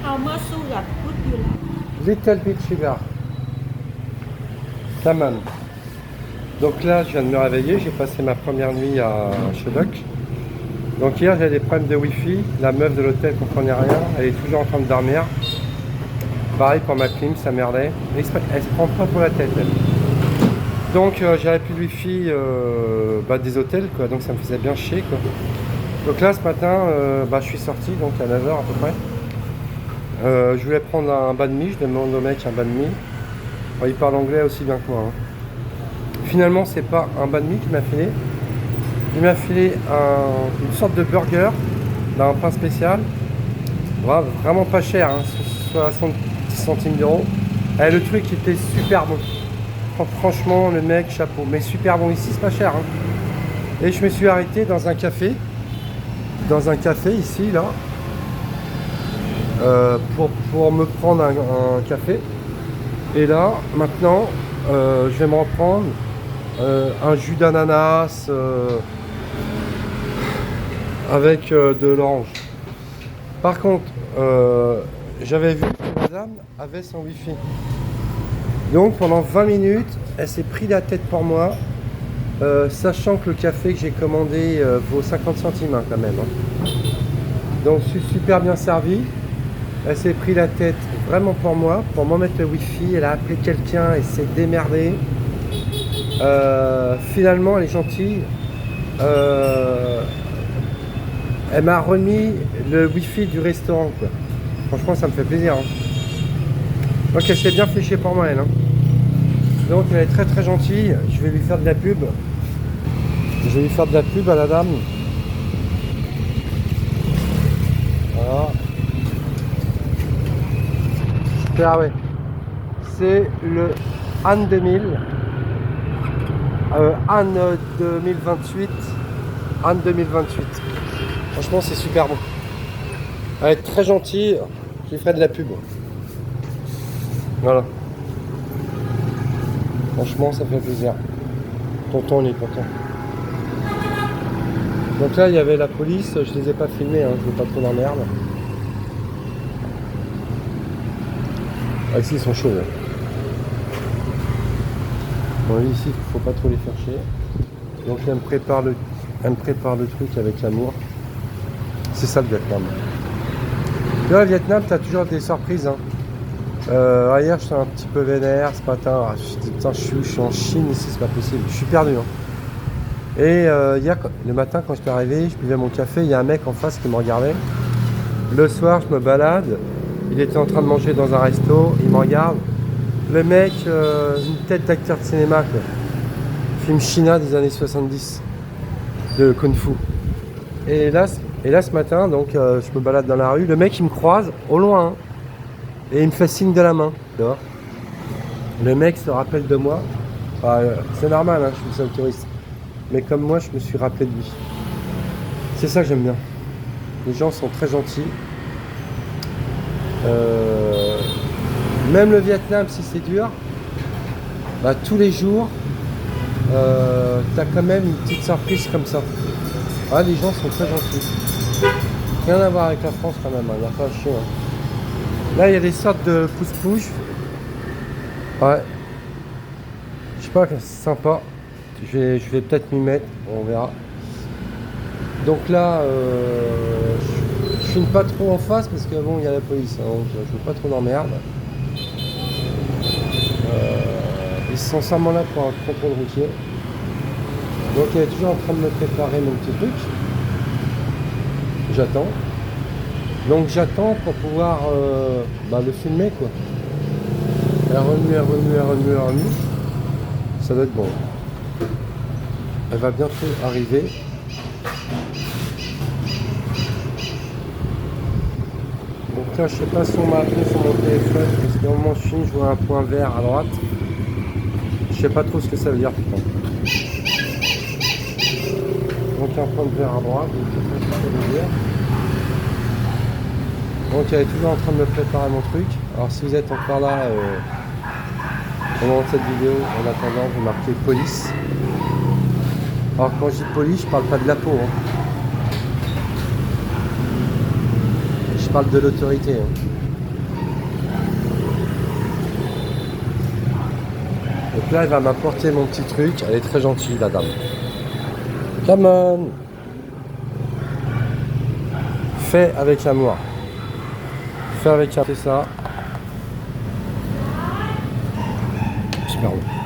How much sugar would you like? Little bit sugar. Tamam. Donc là, je viens de me réveiller, j'ai passé ma première nuit à Chedoc. Donc hier, j'avais des problèmes de Wi-Fi. La meuf de l'hôtel comprenait rien, elle est toujours en train de dormir. Pareil pour ma clim, ça merdait. Elle se prend pas pour la tête, elle. Donc j'avais plus de Wi-Fi des hôtels, quoi. Donc ça me faisait bien chier, quoi. Donc là, ce matin, je suis sorti, donc à 9 h à peu près. Je voulais prendre un banh mi, je demande au mec un banh mi. Il parle anglais aussi bien que moi, hein. Finalement, c'est pas un banh mi qu'il m'a filé. Il m'a filé une sorte de burger d'un pain spécial. Vraiment pas cher, hein, 70 centimes d'euros. Et le truc était super bon. Franchement, le mec, chapeau. Mais super bon ici, c'est pas cher, hein. Et je me suis arrêté dans un café. Dans un café ici, là. Pour me prendre un café. Et là, maintenant, je vais me reprendre un jus d'ananas avec de l'orange. Par contre, j'avais vu que madame avait son wifi. Donc pendant 20 minutes, elle s'est pris la tête pour moi, sachant que le café que j'ai commandé vaut 50 centimes, hein, quand même, hein. Donc je suis super bien servi. Elle s'est pris la tête vraiment pour moi, pour m'en mettre le wifi. Elle a appelé quelqu'un et s'est démerdée. Finalement, elle est gentille. Elle m'a remis le wifi du restaurant, quoi. Franchement, ça me fait plaisir, hein. Donc elle s'est bien fait chier pour moi, elle, hein. Donc elle est très très gentille. Je vais lui faire de la pub. Je vais lui faire de la pub à la dame. Voilà. Ah ouais. C'est le Han 2000. Han 2028. Han 2028. Franchement, c'est super bon. Elle est très gentille. Je lui ferai de la pub. Voilà. Franchement, ça fait plaisir. Tonton, on est content. Donc là, il y avait la police. Je les ai pas filmés, hein. Je veux pas trop d'emmerde. Ah, ici, ils sont chauds, hein. Bon, ici, il faut pas trop les faire chier. Donc, elle me prépare le truc avec l'amour. C'est ça le Vietnam. Là, le Vietnam, tu as toujours des surprises, hein. Hier, j'étais un petit peu vénère ce matin. Je me suis dit, putain, je suis en Chine ici, c'est pas possible. Je suis perdu, hein. Et hier, le matin, quand j'étais arrivé, je buvais mon café. Il y a un mec en face qui me regardait. Le soir, je me balade. Il était en train de manger dans un resto. Il me regarde. Le mec, une tête d'acteur de cinéma, quoi. Film chinois des années 70 de Kung Fu. Et là, ce matin, donc, je me balade dans la rue. Le mec, il me croise au loin, hein, et il me fait signe de la main. Dehors. Le mec se rappelle de moi. C'est normal, hein, je suis le seul touriste. Mais comme moi, je me suis rappelé de lui. C'est ça que j'aime bien. Les gens sont très gentils. Même le Vietnam, si c'est dur, tous les jours, t'as quand même une petite surprise comme ça. Les gens sont très gentils. Rien à voir avec la France quand même, il n'y a pas à chier, hein. Là, il y a des sortes de pousse-pouche. Ouais. Je sais pas, c'est sympa. Je vais peut-être m'y mettre, on verra. Donc là, je filme pas trop en face parce que bon, il y a la police, hein, donc je veux pas trop d'emmerde. Ils sont sûrement là pour un contrôle routier. Donc elle est toujours en train de me préparer mon petit truc. J'attends. Donc j'attends pour pouvoir le filmer, quoi. Elle remue. Ça doit être bon. Elle va bientôt arriver. Donc là, je sais pas si on m'a appelé sur mon téléphone, parce qu'au moment où je filme, je vois un point vert à droite. Je sais pas trop ce que ça veut dire, putain. Donc un point vert à droite, donc je sais pas ce que ça veut dire. Donc elle est toujours en train de me préparer mon truc. Alors si vous êtes encore là pendant cette vidéo, en attendant, vous marquez police. Alors quand je dis police, je parle pas de la peau, hein. Je parle de l'autorité, hein. là, elle va m'apporter mon petit truc. Elle est très gentille, la dame. Come on. Fais avec amour. Fais avec amour. Fais ça. Super bon.